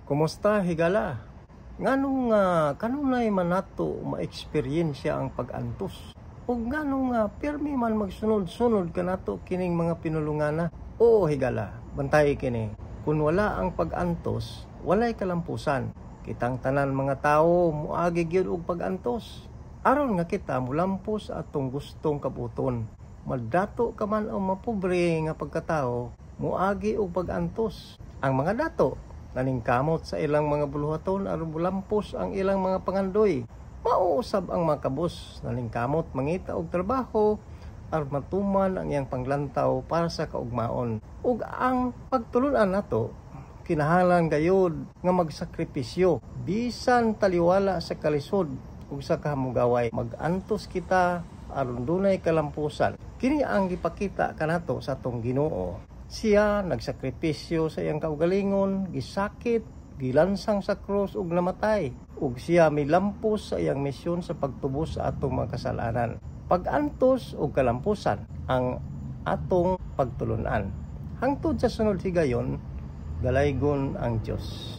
Kumusta higala? Nganong kanunay man nato ma-eksperyensya ang pag-antos? O nganong pirmi man magsunod-sunod ka nato kining mga pinulungana? Oo higala, bantay kini. Kung wala ang pag-antos, walay kalampusan. Kitang tanan mga tao muagi gyud og pag-antos. Aron nga kita mulampos atong gustong kabuton. Magdato ka man o mapobre nga pagkatao, muagi og pag-antos. Ang mga dato naningkamot sa ilang mga buluhaton aron mulampos ang ilang mga pangandoy. Mauusab ang mga kabus naningkamot mangita og trabaho aron matuman ang iyang panglantaw para sa kaugmaon. Ug ang pagtulunan nato kinahanglan gayud nga magsakripisyo bisan taliwala sa kalisod ug sa kahamugaway. Mag-antos kita aron dunay kalampusan. Kini ang gipakita kanato sa atong Ginoo. Siya nagsakripisyo sa iyang kaugalingon, gisakit, gilansang sa krus ug namatay. Ug siya milampos sa iyang misyon sa pagtubos sa atong mga kasalanan. Pag-antos ug kalampusan ang atong pagtulunan. Hangtod sa sunod higayon, galaygon ang Dios.